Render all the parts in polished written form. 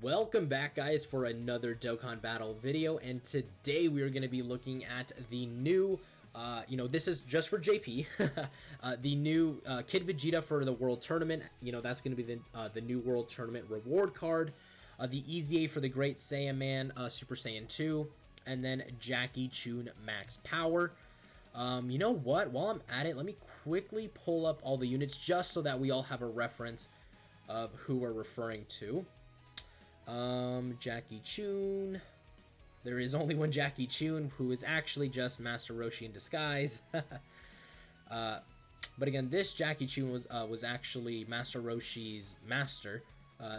Welcome back, guys, for another Dokkan Battle video, and today we are going to be looking at the new, this is just for JP, the new Kid Vegeta for the World Tournament. That's going to be the new World Tournament reward card, the EZA for the Great Saiyan Man, Super Saiyan 2, and then Jackie Chun Max Power. You know what? While I'm at it, let me quickly pull up all the units just so that we all have a reference of who we're referring to. Jackie Chun. There is only one Jackie Chun, who is actually just Master Roshi in disguise. But again, this Jackie Chun was actually Master Roshi's master.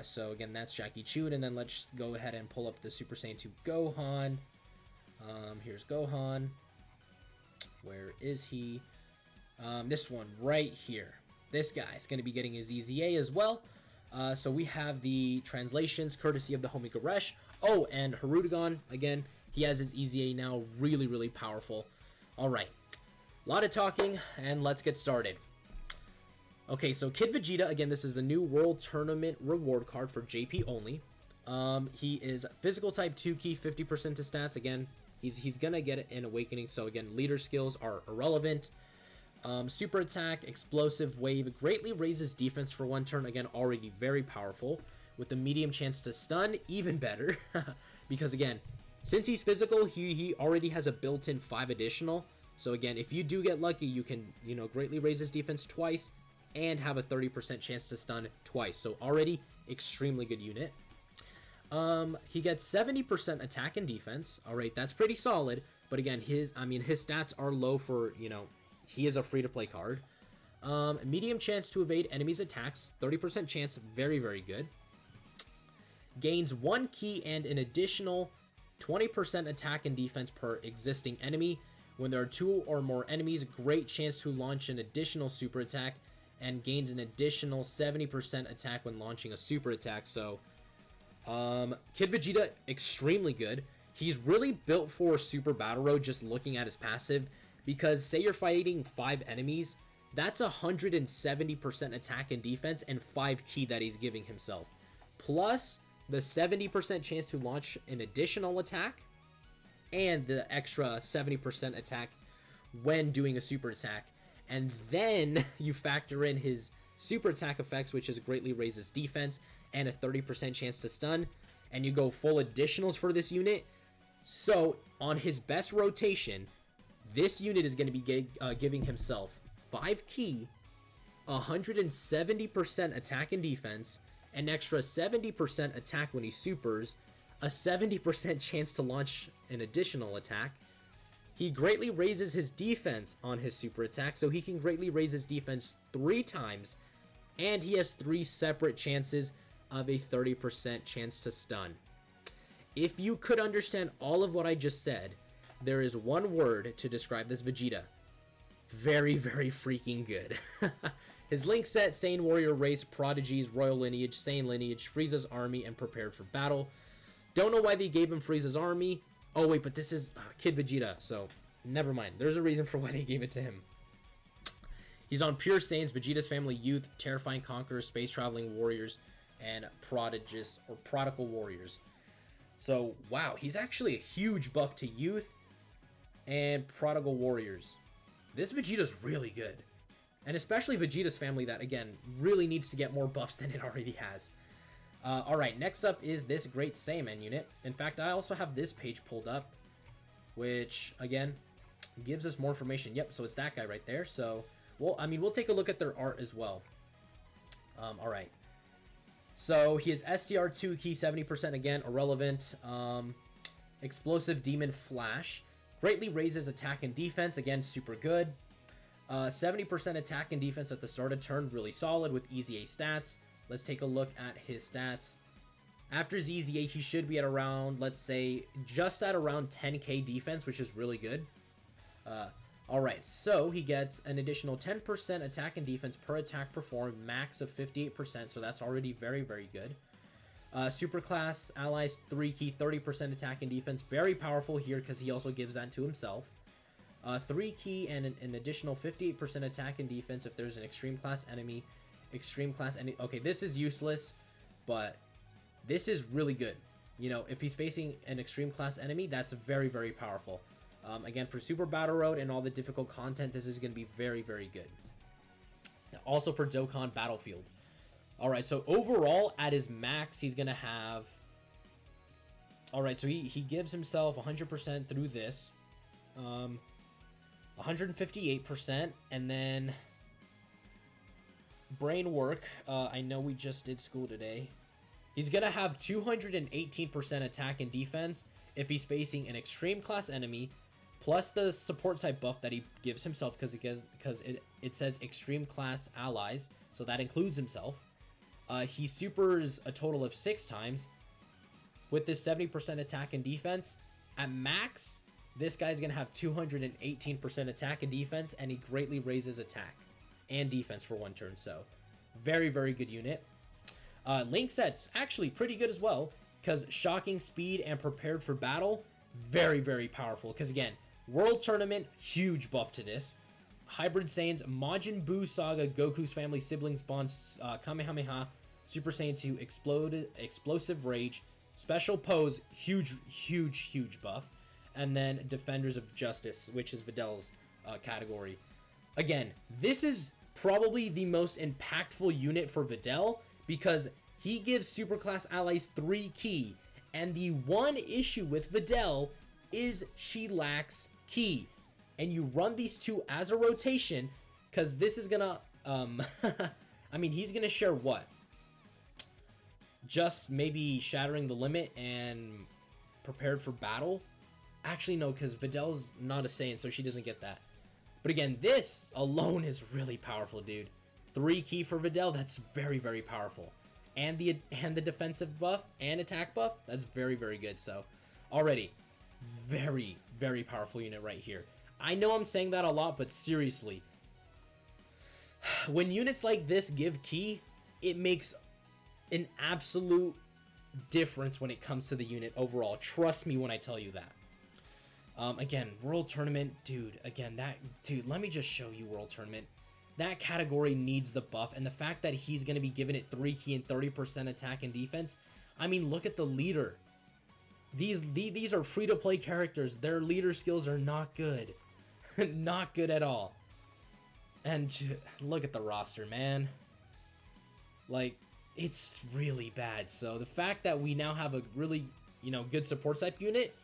So again, that's Jackie Chun, and then let's go ahead and pull up the Super Saiyan 2 Gohan. Here's Gohan. Where is he? This one right here. This guy is going to be getting his EZA as well. So we have the translations courtesy of the Homie Goresh. Oh, and Harudagon, again, he has his EZA now. Really, really powerful. Alright, a lot of talking, and let's get started. Okay, so Kid Vegeta, again, this is the new World Tournament reward card for JP only. He is Physical Type 2 Key, 50% to stats. Again, he's going to get it in Awakening, so again, leader skills are irrelevant. Super attack, explosive wave, greatly raises defense for 1 turn. Again, already very powerful. With the medium chance to stun, even better. Because again, since he's physical, he already has a built-in 5 additional. So again, if you do get lucky, you can, greatly raise his defense twice and have a 30% chance to stun twice. So already extremely good unit. He gets 70% attack and defense. Alright, that's pretty solid. But again, his stats are low for, he is a free-to-play card. Medium chance to evade enemies' attacks. 30% chance. Very, very good. Gains 1 key and an additional 20% attack and defense per existing enemy. When there are 2 or more enemies, great chance to launch an additional super attack. And gains an additional 70% attack when launching a super attack. So, Kid Vegeta, extremely good. He's really built for Super Battle Road just looking at his passive. Because say you're fighting 5 enemies, that's 170% attack and defense and 5 key that he's giving himself. Plus the 70% chance to launch an additional attack and the extra 70% attack when doing a super attack. And then you factor in his super attack effects, which is greatly raises defense and a 30% chance to stun. And you go full additionals for this unit. So on his best rotation, this unit is going to be giving himself 5 key, 170% attack and defense, an extra 70% attack when he supers, a 70% chance to launch an additional attack. He greatly raises his defense on his super attack, so he can greatly raise his defense 3 times, and he has 3 separate chances of a 30% chance to stun. If you could understand all of what I just said, there is one word to describe this Vegeta. Very, very freaking good. His link set, Saiyan Warrior Race, Prodigies, Royal Lineage, Saiyan Lineage, Frieza's Army, and Prepared for Battle. Don't know why they gave him Frieza's Army. Oh wait, but this is Kid Vegeta, so never mind. There's a reason for why they gave it to him. He's on Pure Saiyans, Vegeta's Family, Youth, Terrifying Conquerors, Space Traveling Warriors, and Prodigious or Prodigal Warriors. So, wow, he's actually a huge buff to Youth and Prodigal Warriors. This Vegeta's really good. And especially Vegeta's Family that, again, really needs to get more buffs than it already has. Alright, next up is this Great Saiyan unit. In fact, I also have this page pulled up, which, again, gives us more information. Yep, so it's that guy right there. So, well, we'll take a look at their art as well. Alright. So, he is STR2 key, 70% again, irrelevant. Explosive Demon Flash. Greatly raises attack and defense, again, super good. 70% attack and defense at the start of turn, really solid with EZA stats. Let's take a look at his stats. After his EZA, he should be at around, let's say, just at around 10k defense, which is really good. Alright, so he gets an additional 10% attack and defense per attack performed, max of 58%, so that's already very, very good. Superclass allies 3 key, 30% attack and defense. Very powerful here because he also gives that to himself. 3 key and an additional 58% attack and defense if there's an extreme class enemy. Okay, this is useless, but This is really good. You know, if he's facing an extreme class enemy, that's very, very powerful. Again, for Super Battle Road and all the difficult content, this is going to be very, very good. Also for Dokkan Battlefield. Alright, so overall, at his max, he's going to have... Alright, so he gives himself 100% through this. 158%, and then... Brain work. I know we just did school today. He's going to have 218% attack and defense if he's facing an extreme class enemy, plus the support type buff that he gives himself, because it says extreme class allies, so that includes himself. He supers a total of 6 times with this 70% attack and defense. At max, this guy's going to have 218% attack and defense, and he greatly raises attack and defense for 1 turn, so very, very good unit. Link set's actually pretty good as well, because shocking speed and prepared for battle, very, very powerful, because again, World Tournament, huge buff to this. Hybrid Saiyans, Majin Buu Saga, Goku's family siblings bonds, Kamehameha, Super Saiyan 2, Explosive Rage, Special Pose, huge, huge, huge buff, and then Defenders of Justice, which is Videl's category. Again, this is probably the most impactful unit for Videl, because he gives superclass allies 3 ki, and the one issue with Videl is she lacks ki. And you run these two as a rotation, because this is gonna, I mean, he's gonna share what? Just maybe Shattering the Limit and Prepared for Battle? Actually, no, because Videl's not a Saiyan, so she doesn't get that. But again, this alone is really powerful, dude. 3 ki for Videl, that's very, very powerful. And the defensive buff and attack buff, that's very, very good. So, already, very, very powerful unit right here. I know I'm saying that a lot, but seriously, when units like this give ki, it makes an absolute difference when it comes to the unit overall. Trust me when I tell you that. Again, World Tournament, dude, let me just show you World Tournament. That category needs the buff, and the fact that he's going to be giving it 3 ki and 30% attack and defense, I mean, look at the leader. These are free-to-play characters. Their leader skills are not good. Not good at all. And look at the roster, man. Like, it's really bad. So the fact that we now have a really, good support type unit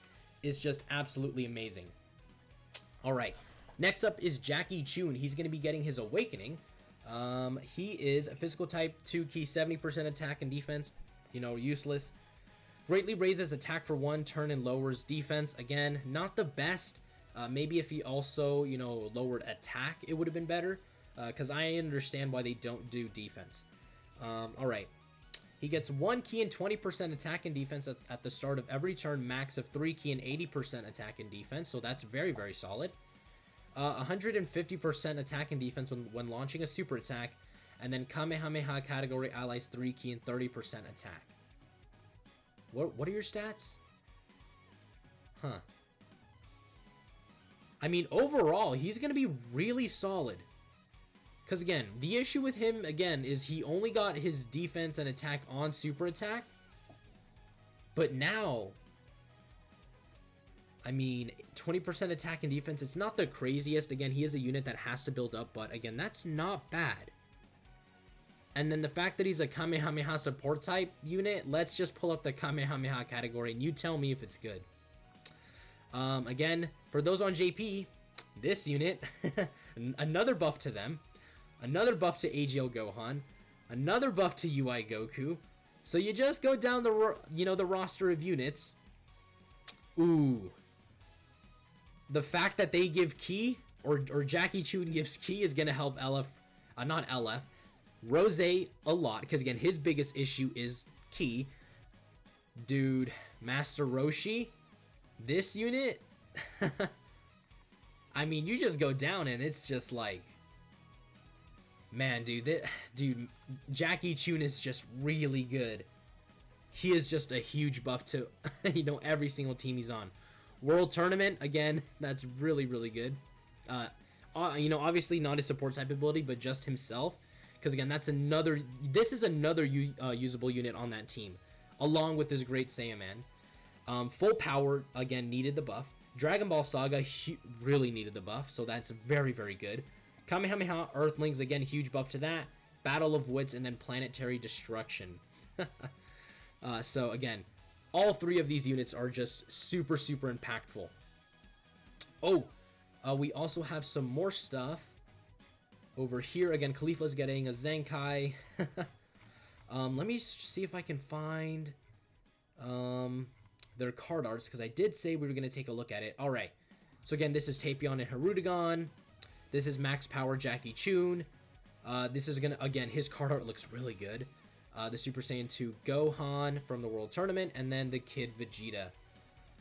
is just absolutely amazing. All right. Next up is Jackie Chun. He's going to be getting his Awakening. He is a physical type, 2 ki, 70% attack and defense. Useless. Greatly raises attack for 1 turn and lowers defense. Again, not the best. Maybe if he also, lowered attack, it would have been better. Because I understand why they don't do defense. All right. He gets 1 ki and 20% attack and defense at the start of every turn. Max of 3 ki and 80% attack and defense. So that's very, very solid. 150% attack and defense when launching a super attack. And then Kamehameha category allies 3 ki and 30% attack. What are your stats? Huh. I mean, overall, he's going to be really solid. Because, again, the issue with him, again, is he only got his defense and attack on super attack. But now, I mean, 20% attack and defense, it's not the craziest. Again, he is a unit that has to build up, but, again, that's not bad. And then the fact that he's a Kamehameha support type unit, let's just pull up the Kamehameha category, and you tell me if it's good. Again, for those on JP, this unit, another buff to them, another buff to AGL Gohan, another buff to UI Goku. So you just go down the, the roster of units. Ooh. The fact that they give ki, or Jackie Chun gives ki, is going to help not LF, Rose a lot. Because, again, his biggest issue is ki. Dude, Master Roshi, this unit, I mean, you just go down and it's just like, man, dude, Jackie Chun is just really good. He is just a huge buff to, every single team he's on. World Tournament, again, that's really, really good. Obviously not his support type ability, but just himself. Because, again, this is another usable unit on that team. along with his Great Saiyaman. Full Power, again, needed the buff. Dragon Ball Saga really needed the buff, so that's very, very good. Kamehameha Earthlings, again, huge buff to that. Battle of Wits, and then Planetary Destruction. So, again, all three of these units are just super, super impactful. Oh, we also have some more stuff over here. Again, Khalifa's getting a Zenkai. Let me see if I can find their card arts, because I did say we were going to take a look at it. All right. So, again, this is Tapion and Hirudegan. This is Max Power Jackie Chun. This is going to, again, his card art looks really good. The Super Saiyan 2 Gohan from the World Tournament, and then the Kid Vegeta.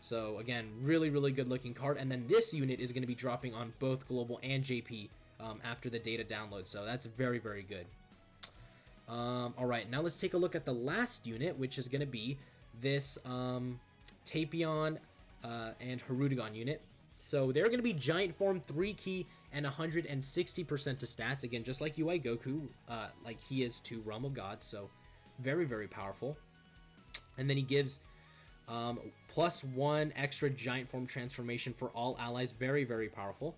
So, again, really, really good looking card. And then this unit is going to be dropping on both Global and JP after the data download. So, that's very, very good. Alright, now let's take a look at the last unit, which is going to be this Tapion and Hirudegan unit. So, they're going to be Giant Form, 3 Key, and 160% to stats. Again, just like UI Goku, like he is to Realm of Gods. So, very, very powerful. And then he gives +1 extra Giant Form transformation for all allies. Very, very powerful.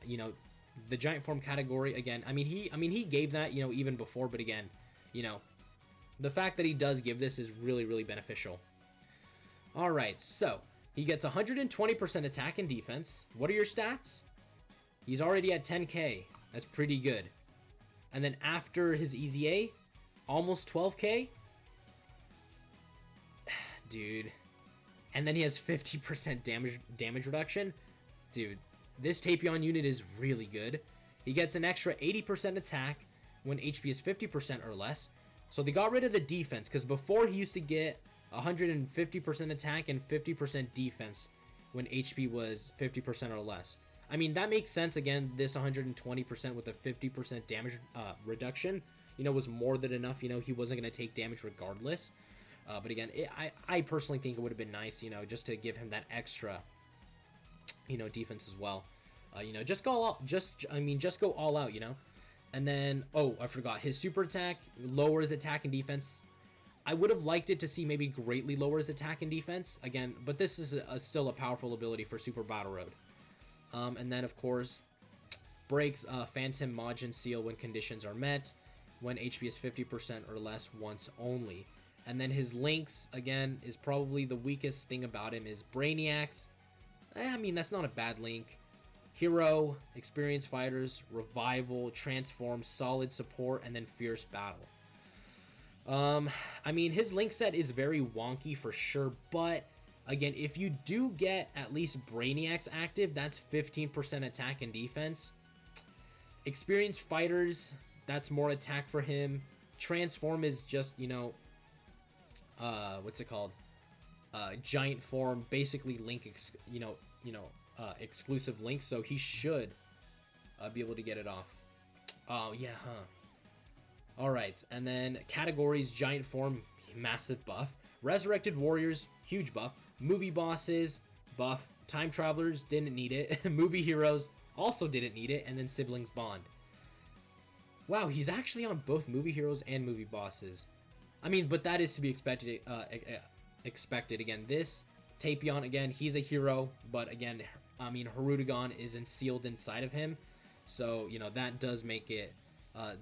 You know, the Giant Form category, again, I mean he gave that, you know, even before, but again, you know, the fact that he does give this is really, really beneficial. All right, so he gets 120% attack and defense. What are your stats? He's already at 10k. That's pretty good. And then after his EZA, almost 12k. Dude. And then he has 50% damage reduction. Dude, this Tapion unit is really good. He gets an extra 80% attack when HP is 50% or less. So they got rid of the defense, because before he used to get 150% attack and 50% defense when HP was 50% or less. I mean, that makes sense. Again, this 120% with a 50% damage reduction, you know, was more than enough. You know, he wasn't going to take damage regardless. But again, I personally think it would have been nice, you know, just to give him that extra, you know, defense as well. You know, just go all, just go all out, you know. And then, oh, I forgot, his super attack lowers attack and defense. I would have liked it to see maybe greatly lower his attack and defense again, but this is still a powerful ability for Super Battle Road. And then, of course, breaks Phantom Majin Seal when conditions are met, when HP is 50% or less once only. And then his links, again, is probably the weakest thing about him is Brainiacs. I mean, that's not a bad link. Hero, Experienced Fighters, Revival, Transform, Solid Support, and then Fierce Battle. I mean, his link set is very wonky for sure, but again, if you do get at least Brainiacs active, that's 15% attack and defense. Experienced Fighters, that's more attack for him. Transform is just, you know, what's it called? Giant Form, basically link, exclusive link, so he should be able to get it off. Oh, yeah, huh. Alright, and then categories, Giant Form, massive buff. Resurrected Warriors, huge buff. Movie Bosses, buff. Time Travelers, didn't need it. Movie Heroes, also didn't need it. And then Siblings Bond. Wow, he's actually on both Movie Heroes and Movie Bosses. I mean, but that is to be expected. Again, this Tapion, again, he's a hero. But again, I mean, Hirudegan is sealed inside of him. So, you know, that does make it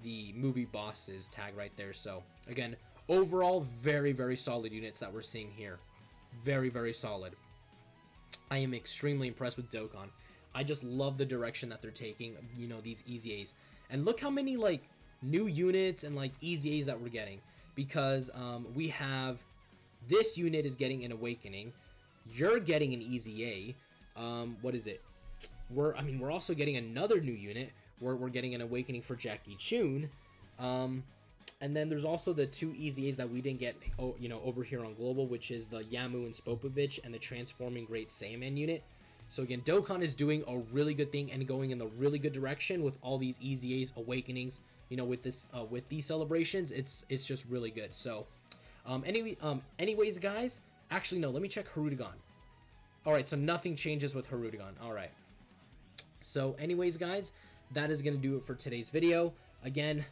the Movie Bosses tag right there. So, again, overall, very, very solid units that we're seeing here. Very, very solid. I am extremely impressed with Dokkan. I just love the direction that they're taking, you know, these EZAs. And look how many, like, new units and, like, EZAs that we're getting. Because we have... This unit is getting an Awakening. You're getting an EZA. What is it? We're also getting another new unit where we're getting an Awakening for Jackie Chun. And then there's also the two EZAs that we didn't get, you know, over here on Global, which is the Yamu and Spopovich and the Transforming Great Saiyaman unit. So again, Dokkan is doing a really good thing and going in the really good direction with all these EZAs, Awakenings. You know, with this, with these celebrations, it's just really good. So, anyways, guys, actually no, let me check Hirudegan. All right, so nothing changes with Hirudegan. All right. So, anyways, guys, that is gonna do it for today's video. Again,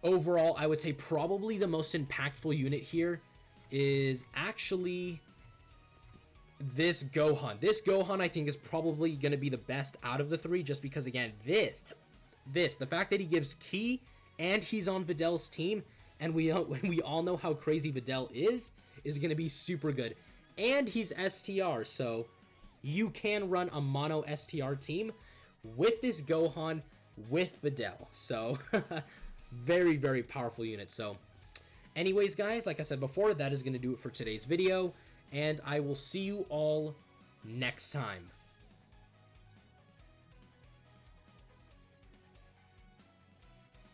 overall, I would say probably the most impactful unit here is actually this Gohan. This Gohan, I think, is probably going to be the best out of the three, just because, again, the fact that he gives Ki and he's on Videl's team, and we all know how crazy Videl is going to be super good. And he's STR, so you can run a mono STR team with this Gohan with Videl. So, very, very powerful unit. So, anyways, guys, like I said before, that is going to do it for today's video, and I will see you all next time.